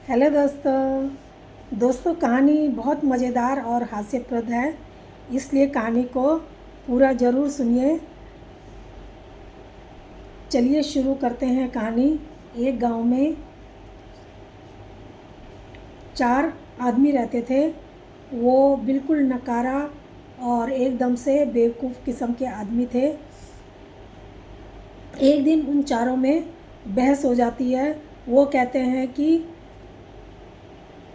Hello दोस्तों कहानी बहुत मज़ेदार और हास्यप्रद है, इसलिए कहानी को पूरा ज़रूर सुनिए। चलिए शुरू करते हैं कहानी। एक गांव में 4 आदमी रहते थे। वो बिल्कुल नकारा और एकदम से बेवकूफ़ किस्म के आदमी थे। एक दिन उन चारों में बहस हो जाती है। वो कहते हैं कि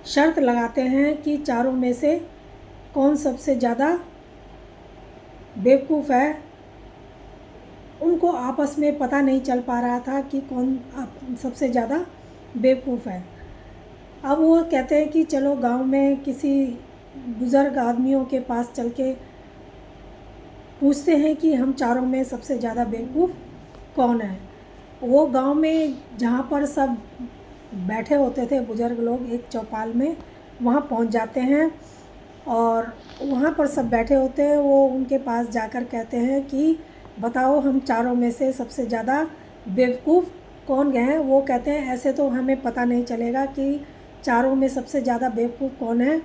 शर्त लगाते हैं कि चारों में से कौन सबसे ज़्यादा बेवकूफ़ है। उनको आपस में पता नहीं चल पा रहा था कि कौन सबसे ज़्यादा बेवकूफ़ है। अब वो कहते हैं कि चलो गांव में किसी बुज़ुर्ग आदमियों के पास चल के पूछते हैं कि हम चारों में सबसे ज़्यादा बेवकूफ़ कौन है। वो गांव में जहाँ पर सब बैठे होते थे बुज़ुर्ग लोग एक चौपाल में, वहाँ पहुँच जाते हैं और वहाँ पर सब बैठे होते हैं। वो उनके पास जाकर कहते हैं कि बताओ हम चारों में से सबसे ज़्यादा बेवकूफ़ कौन है। वो कहते हैं ऐसे तो हमें पता नहीं चलेगा कि चारों में सबसे ज़्यादा बेवकूफ़ कौन है।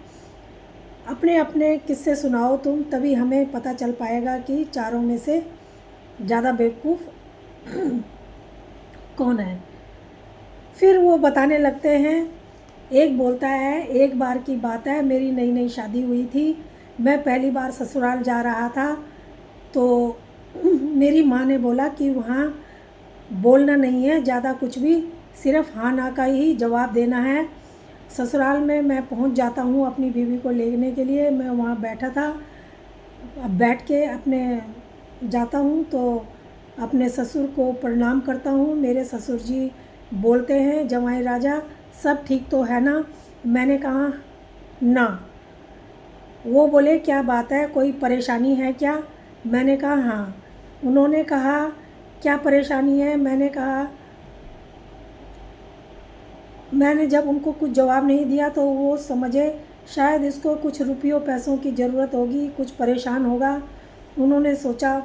अपने अपने किस्से सुनाओ तुम, तभी हमें पता चल पाएगा कि चारों में से ज़्यादा बेवकूफ़ कौन है। फिर वो बताने लगते हैं। एक बोलता है, एक बार की बात है, मेरी नई नई शादी हुई थी। मैं पहली बार ससुराल जा रहा था तो मेरी माँ ने बोला कि वहाँ बोलना नहीं है ज़्यादा कुछ भी, सिर्फ हाँ ना का ही जवाब देना है। ससुराल में मैं पहुँच जाता हूँ अपनी बीवी को लेने के लिए। मैं वहाँ बैठा था, अब बैठ के अपने जाता हूँ तो अपने ससुर को प्रणाम करता हूँ। मेरे ससुर जी बोलते हैं, जमाई राजा सब ठीक तो है ना। मैंने कहा ना। वो बोले क्या बात है, कोई परेशानी है क्या। मैंने कहा हाँ। उन्होंने कहा क्या परेशानी है। मैंने जब उनको कुछ जवाब नहीं दिया तो वो समझे शायद इसको कुछ रुपयों पैसों की ज़रूरत होगी, कुछ परेशान होगा। उन्होंने सोचा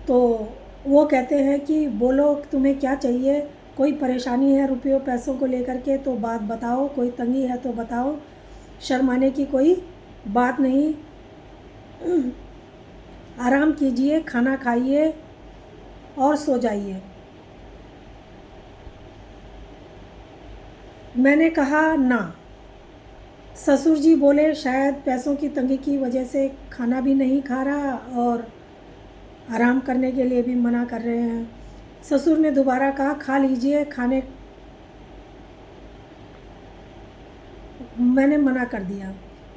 तो वो कहते हैं कि बोलो तुम्हें क्या चाहिए, कोई परेशानी है रुपयों पैसों को लेकर के तो बात बताओ, कोई तंगी है तो बताओ, शर्माने की कोई बात नहीं। आराम कीजिए, खाना खाइए और सो जाइए। मैंने कहा ना। ससुर जी बोले शायद पैसों की तंगी की वजह से खाना भी नहीं खा रहा और आराम करने के लिए भी मना कर रहे हैं। ससुर ने दोबारा कहा खा लीजिए, खाने मैंने मना कर दिया।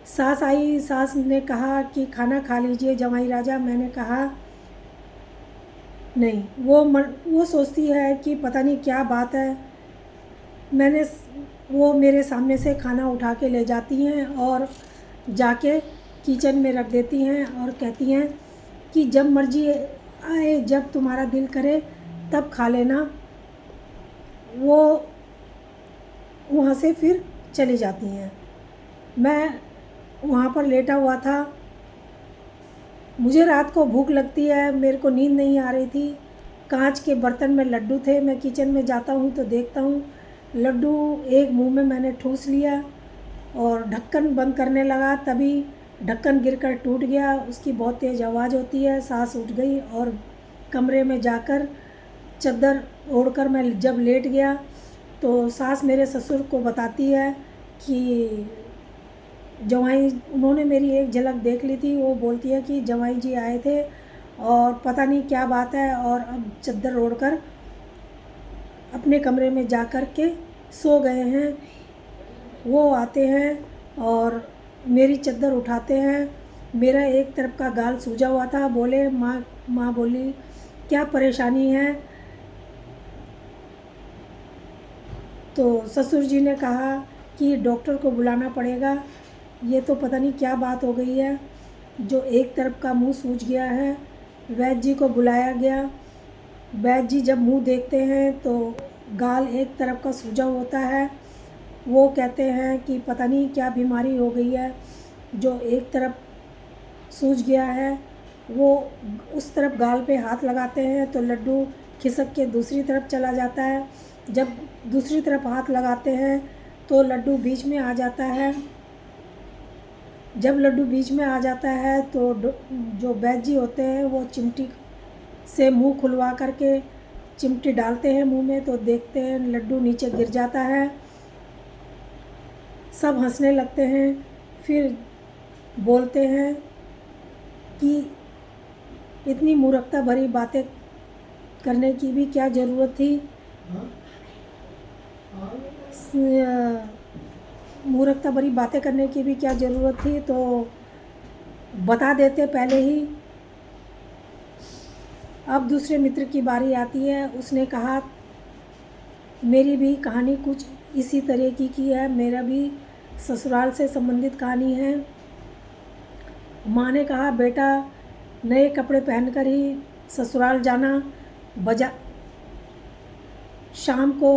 सास आई, सास ने कहा कि खाना खा लीजिए जमाई राजा। मैंने कहा नहीं। वो सोचती है कि पता नहीं क्या बात है। वो मेरे सामने से खाना उठा के ले जाती हैं और जाके किचन में रख देती हैं और कहती हैं कि जब मर्जी आए, जब तुम्हारा दिल करे तब खा लेना। वो वहाँ से फिर चली जाती हैं। मैं वहाँ पर लेटा हुआ था। मुझे रात को भूख लगती है, मेरे को नींद नहीं आ रही थी। कांच के बर्तन में लड्डू थे। मैं किचन में जाता हूँ तो देखता हूँ लड्डू एक मुंह में मैंने ठूस लिया और ढक्कन बंद करने लगा, तभी ढक्कन गिरकर टूट गया। उसकी बहुत तेज़ आवाज़ होती है, सांस उठ गई और कमरे में जाकर चद्दर ओढ़कर मैं जब लेट गया तो सास मेरे ससुर को बताती है कि जवाई, उन्होंने मेरी एक झलक देख ली थी। वो बोलती है कि जवाई जी आए थे और पता नहीं क्या बात है और अब चद्दर ओढ़कर अपने कमरे में जा कर के सो गए हैं। वो आते हैं और मेरी चद्दर उठाते हैं। मेरा एक तरफ का गाल सूजा हुआ था। बोले माँ बोली क्या परेशानी है। तो ससुर जी ने कहा कि डॉक्टर को बुलाना पड़ेगा, ये तो पता नहीं क्या बात हो गई है, जो एक तरफ का मुंह सूज गया है। वैद्य जी को बुलाया गया। वैद्य जी जब मुंह देखते हैं तो गाल एक तरफ का सूजा होता है। वो कहते हैं कि पता नहीं क्या बीमारी हो गई है, जो एक तरफ सूज गया है। वो उस तरफ गाल पे हाथ लगाते हैं तो लड्डू खिसक के दूसरी तरफ चला जाता है। जब दूसरी तरफ हाथ लगाते हैं तो लड्डू बीच में आ जाता है। जब लड्डू बीच में आ जाता है तो जो वैद्य जी होते हैं वो चिमटी से मुंह खुलवा करके चिमटी डालते हैं मुंह में, तो देखते हैं लड्डू नीचे गिर जाता है। सब हंसने लगते हैं। फिर बोलते हैं कि इतनी मूर्खता भरी बातें करने की भी क्या ज़रूरत थी। मूर्खता भरी बातें करने की भी क्या ज़रूरत थी, तो बता देते पहले ही। अब दूसरे मित्र की बारी आती है। उसने कहा मेरी भी कहानी कुछ इसी तरह की है, मेरा भी ससुराल से संबंधित कहानी है। माँ ने कहा बेटा नए कपड़े पहनकर ही ससुराल जाना। शाम को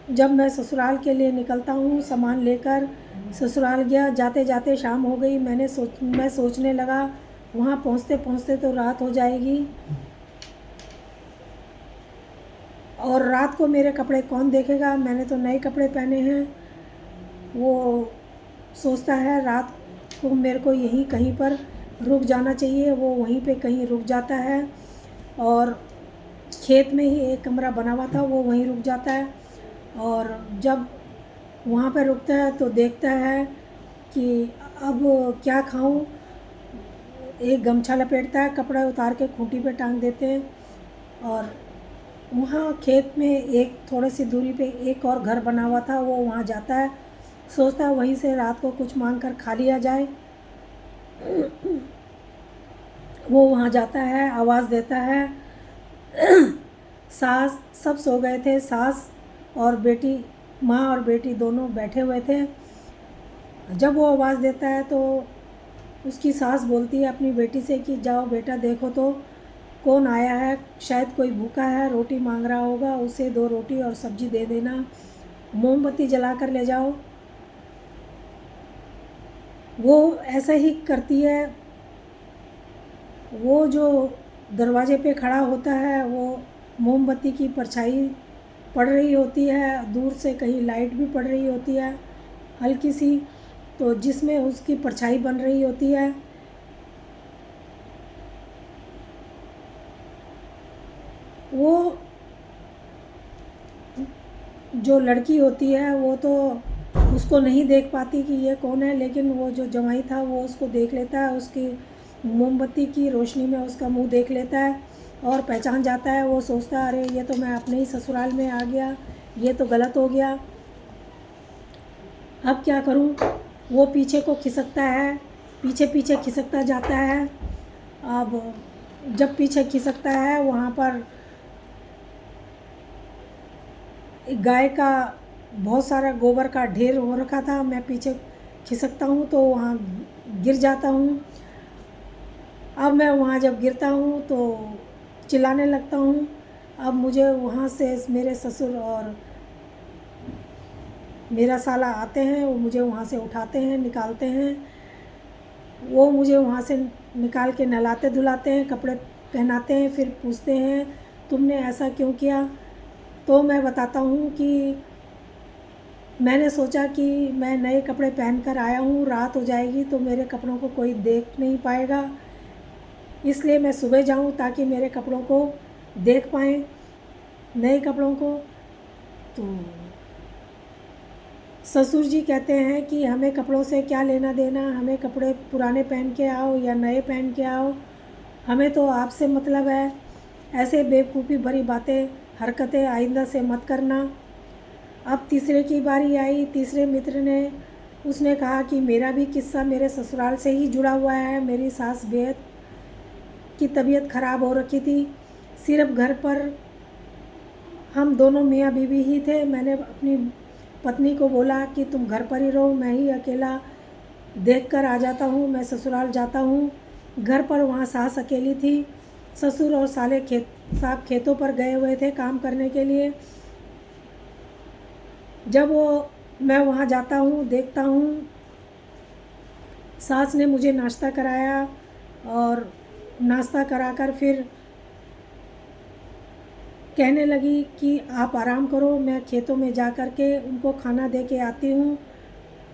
जब मैं ससुराल के लिए निकलता हूँ सामान लेकर, ससुराल गया, जाते जाते शाम हो गई। मैं सोचने लगा वहाँ पहुँचते पहुँचते तो रात हो जाएगी, और रात को मेरे कपड़े कौन देखेगा, मैंने तो नए कपड़े पहने हैं। वो सोचता है रात को मेरे को यहीं कहीं पर रुक जाना चाहिए। वो वहीं पे कहीं रुक जाता है, और खेत में ही एक कमरा बना हुआ था, वो वहीं रुक जाता है। और जब वहाँ पर रुकता है तो देखता है कि अब क्या खाऊं। एक गमछा लपेटता है, कपड़ा उतार के खूंटी पे टांग देते हैं, और वहाँ खेत में एक थोड़ी सी दूरी पे एक और घर बना हुआ था, वो वहाँ जाता है। सोचता है वहीं से रात को कुछ मांग कर खा लिया जाए। वो वहाँ जाता है, आवाज़ देता है। सास सब सो गए थे, सास और बेटी, माँ और बेटी दोनों बैठे हुए थे। जब वो आवाज़ देता है तो उसकी सास बोलती है अपनी बेटी से कि जाओ बेटा देखो तो कौन आया है, शायद कोई भूखा है, रोटी मांग रहा होगा, उसे 2 रोटी और सब्जी दे देना, मोमबत्ती जला कर ले जाओ। वो ऐसा ही करती है। वो जो दरवाजे पे खड़ा होता है वो मोमबत्ती की परछाई पड़ रही होती है, दूर से कहीं लाइट भी पड़ रही होती है हल्की सी, तो जिसमें उसकी परछाई बन रही होती है। वो जो लड़की होती है वो तो उसको नहीं देख पाती कि ये कौन है, लेकिन वो जो जमाई था वो उसको देख लेता है। उसकी मोमबत्ती की रोशनी में उसका मुंह देख लेता है और पहचान जाता है। वो सोचता है अरे ये तो मैं अपने ही ससुराल में आ गया, ये तो गलत हो गया, अब क्या करूं। वो पीछे को खिसकता है, पीछे पीछे खिसकता जाता है। अब जब पीछे खिसकता है वहाँ पर एक गाय का बहुत सारा गोबर का ढेर हो रखा था। मैं पीछे खिसकता हूँ तो वहाँ गिर जाता हूँ। अब मैं वहाँ जब गिरता हूँ तो चिल्लाने लगता हूँ। अब मुझे वहाँ से मेरे ससुर और मेरा साला आते हैं, वो मुझे वहाँ से उठाते हैं, निकालते हैं। वो मुझे वहाँ से निकाल के नहलाते धुलाते हैं, कपड़े पहनाते हैं, फिर पूछते हैं तुमने ऐसा क्यों किया। तो मैं बताता हूँ कि मैंने सोचा कि मैं नए कपड़े पहन कर आया हूँ, रात हो जाएगी तो मेरे कपड़ों को कोई देख नहीं पाएगा, इसलिए मैं सुबह जाऊँ ताकि मेरे कपड़ों को देख पाएँ, नए कपड़ों को। तो ससुर जी कहते हैं कि हमें कपड़ों से क्या लेना देना, हमें कपड़े पुराने पहन के आओ या नए पहन के आओ, हमें तो आपसे मतलब है। ऐसे बेवकूफ़ी भरी बातें हरकतें आइंदा से मत करना। अब तीसरे की बारी आई। तीसरे मित्र ने उसने कहा कि मेरा भी किस्सा मेरे ससुराल से ही जुड़ा हुआ है। मेरी सास बेहद की तबीयत ख़राब हो रखी थी, सिर्फ घर पर हम दोनों मियाँ बीवी ही थे। मैंने अपनी पत्नी को बोला कि तुम घर पर ही रहो, मैं ही अकेला देख कर आ जाता हूँ, मैं ससुराल जाता हूँ। घर पर वहाँ सास अकेली थी, ससुर और साले साहब खेतों पर गए हुए थे काम करने के लिए। जब मैं वहाँ जाता हूँ देखता हूँ सास ने मुझे नाश्ता कराया, और नाश्ता कराकर फिर कहने लगी कि आप आराम करो, मैं खेतों में जा कर के उनको खाना दे के आती हूँ।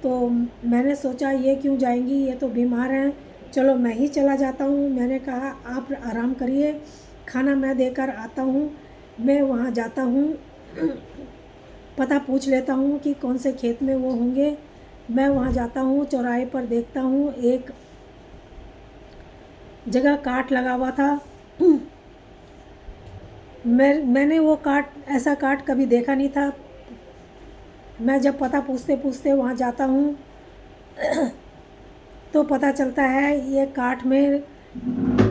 तो मैंने सोचा ये क्यों जाएंगी, ये तो बीमार हैं, चलो मैं ही चला जाता हूँ। मैंने कहा आप आराम करिए, खाना मैं देकर आता हूँ। मैं वहाँ जाता हूँ, पता पूछ लेता हूँ कि कौन से खेत में वो होंगे। मैं वहाँ जाता हूँ, चौराहे पर देखता हूँ एक जगह काट लगा हुआ था। मैंने वो काट, ऐसा काट कभी देखा नहीं था। मैं जब पता पूछते पूछते वहाँ जाता हूँ तो पता चलता है ये काट में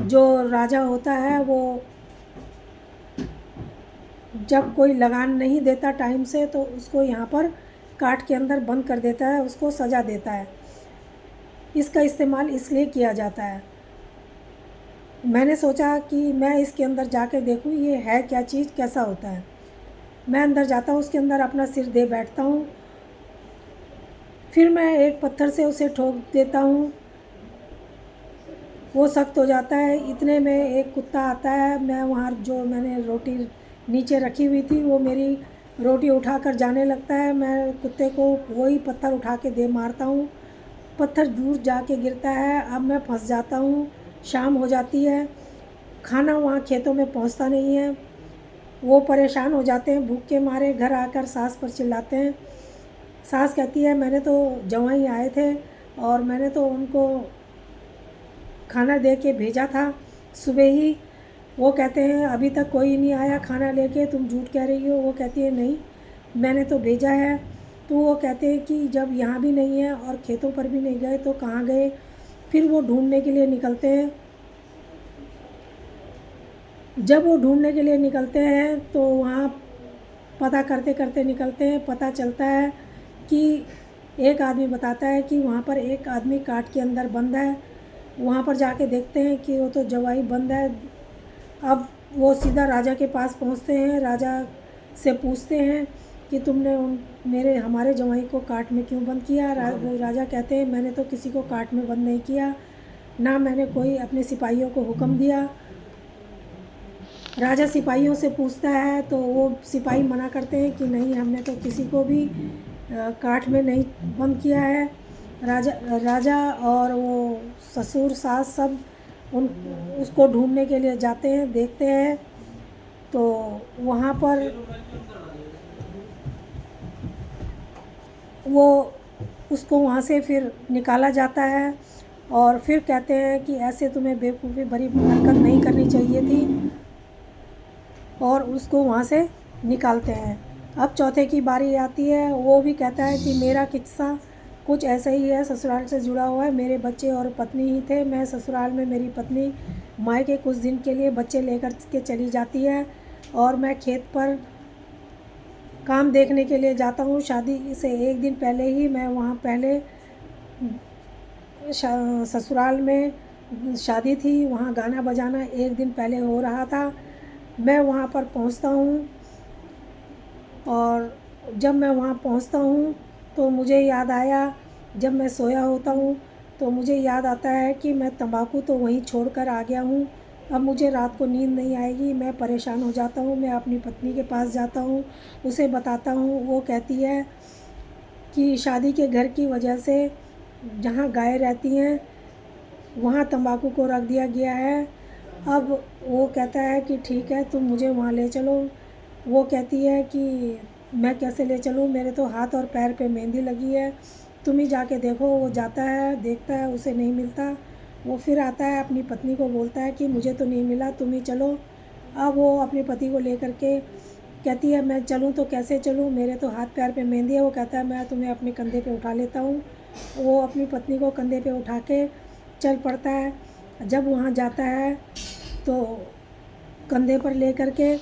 जो राजा होता है वो जब कोई लगान नहीं देता टाइम से तो उसको यहाँ पर काट के अंदर बंद कर देता है, उसको सज़ा देता है। इसका इस्तेमाल इसलिए किया जाता है। मैंने सोचा कि मैं इसके अंदर जाके देखूँ ये है क्या चीज़, कैसा होता है। मैं अंदर जाता हूँ, उसके अंदर अपना सिर दे बैठता हूँ, फिर मैं एक पत्थर से उसे ठोक देता हूँ, वो सख्त हो जाता है। इतने में एक कुत्ता आता है, मैं वहाँ जो मैंने रोटी नीचे रखी हुई थी वो मेरी रोटी उठाकर जाने लगता है। मैं कुत्ते को वही पत्थर उठा के दे मारता हूँ, पत्थर दूर जाके गिरता है। अब मैं फंस जाता हूँ, शाम हो जाती है, खाना वहाँ खेतों में पहुँचता नहीं है। वो परेशान हो जाते हैं, भूख के मारे घर आकर सास पर चिल्लाते हैं। सास कहती है मैंने तो जवाई आए थे और मैंने तो उनको खाना दे के भेजा था सुबह ही। वो कहते हैं अभी तक कोई नहीं आया खाना लेके, तुम झूठ कह रही हो। वो कहती है नहीं, मैंने तो भेजा है। तो वो कहते हैं कि जब यहाँ भी नहीं है और खेतों पर भी नहीं गए तो कहाँ गए। फिर वो ढूंढने के लिए निकलते हैं। जब वो ढूंढने के लिए निकलते हैं तो वहाँ पता करते करते निकलते हैं, पता चलता है कि एक आदमी बताता है कि वहाँ पर एक आदमी काट के अंदर बंद है। वहाँ पर जाके देखते हैं कि वो तो जवाई बंद है। अब वो सीधा राजा के पास पहुँचते हैं, राजा से पूछते हैं कि तुमने हमारे जवाई को काट में क्यों बंद किया। वो राजा कहते हैं मैंने तो किसी को काट में बंद नहीं किया, ना मैंने कोई अपने सिपाहियों को हुक्म दिया। राजा सिपाहियों से पूछता है तो वो सिपाही मना करते हैं कि नहीं, हमने तो किसी को भी काट में नहीं बंद किया है। राजा और वो ससुर सास सब उन उसको ढूंढने के लिए जाते हैं, देखते हैं तो वहाँ पर वो उसको वहाँ से फिर निकाला जाता है। और फिर कहते हैं कि ऐसे तुम्हें बेवकूफ़ी भरी हरकत नहीं करनी चाहिए थी, और उसको वहाँ से निकालते हैं। अब चौथे की बारी आती है। वो भी कहता है कि मेरा किस्सा कुछ ऐसा ही है, ससुराल से जुड़ा हुआ है। मेरे बच्चे और पत्नी ही थे। मैं ससुराल में, मेरी पत्नी मायके कुछ दिन के लिए बच्चे लेकर के चली जाती है और मैं खेत पर काम देखने के लिए जाता हूँ। शादी से एक दिन पहले ही मैं वहाँ पहले ससुराल में शादी थी, वहाँ गाना बजाना एक दिन पहले हो रहा था। मैं वहाँ पर पहुँचता हूँ और जब मैं वहाँ पहुँचता हूँ तो मुझे याद आया, जब मैं सोया होता हूँ तो मुझे याद आता है कि मैं तंबाकू तो वहीं छोड़कर आ गया हूँ। अब मुझे रात को नींद नहीं आएगी, मैं परेशान हो जाता हूँ। मैं अपनी पत्नी के पास जाता हूँ, उसे बताता हूँ। वो कहती है कि शादी के घर की वजह से जहाँ गाय रहती हैं वहाँ तंबाकू को रख दिया गया है। अब वो कहता है कि ठीक है, तुम मुझे वहाँ ले चलो। वो कहती है कि मैं कैसे ले चलूँ, मेरे तो हाथ और पैर पे मेहंदी लगी है, तुम ही जाके देखो। वो जाता है, देखता है, उसे नहीं मिलता। वो फिर आता है, अपनी पत्नी को बोलता है कि मुझे तो नहीं मिला, तुम ही चलो। अब वो अपने पति को लेकर के कहती है मैं चलूँ तो कैसे चलूँ, मेरे तो हाथ पैर पे मेहंदी है। वो कहता है मैं तुम्हें अपने कंधे पे उठा लेता हूँ। वो अपनी पत्नी को कंधे पे उठा के चल पड़ता है। जब वहाँ जाता है तो कंधे पर ले कर के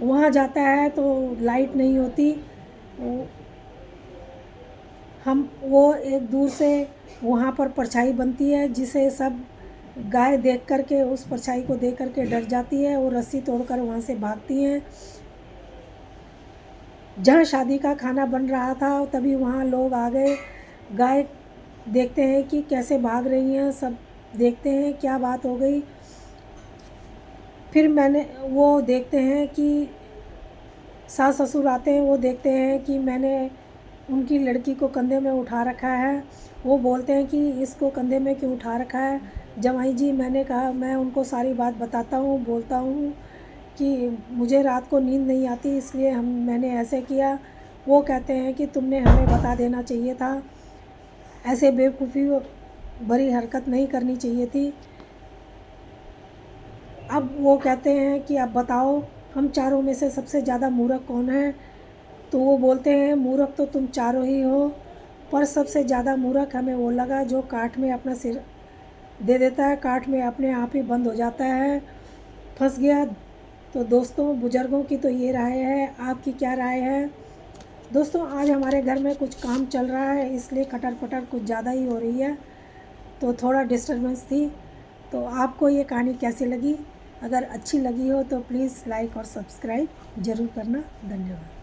वहाँ जाता है तो लाइट नहीं होती। वो एक दूर से वहाँ पर परछाई बनती है, जिसे सब गाय देख कर के, उस परछाई को देख कर के डर जाती है। वो रस्सी तोड़कर वहाँ से भागती हैं। जहाँ शादी का खाना बन रहा था तभी वहाँ लोग आ गए। गाय देखते हैं कि कैसे भाग रही हैं, सब देखते हैं क्या बात हो गई। फिर वो देखते हैं कि सास ससुर आते हैं, वो देखते हैं कि मैंने उनकी लड़की को कंधे में उठा रखा है। वो बोलते हैं कि इसको कंधे में क्यों उठा रखा है। जमाई जी, मैंने कहा, मैं उनको सारी बात बताता हूँ, बोलता हूँ कि मुझे रात को नींद नहीं आती, इसलिए मैंने ऐसे किया। वो कहते हैं कि तुमने हमें बता देना चाहिए था, ऐसे बेवकूफ़ी भरी हरकत नहीं करनी चाहिए थी। अब वो कहते हैं कि अब बताओ, हम चारों में से सबसे ज़्यादा मूर्ख कौन है। तो वो बोलते हैं, मूर्ख तो तुम चारों ही हो, पर सबसे ज़्यादा मूर्ख हमें वो लगा जो काठ में अपना सिर दे देता है, काठ में अपने आप ही बंद हो जाता है, फंस गया। तो दोस्तों, बुज़ुर्गों की तो ये राय है, आपकी क्या राय है। दोस्तों, आज हमारे घर में कुछ काम चल रहा है, इसलिए खटर पटर कुछ ज़्यादा ही हो रही है, तो थोड़ा डिस्टर्बेंस थी। तो आपको ये कहानी कैसी लगी? अगर अच्छी लगी हो तो प्लीज़ लाइक और सब्सक्राइब ज़रूर करना। धन्यवाद।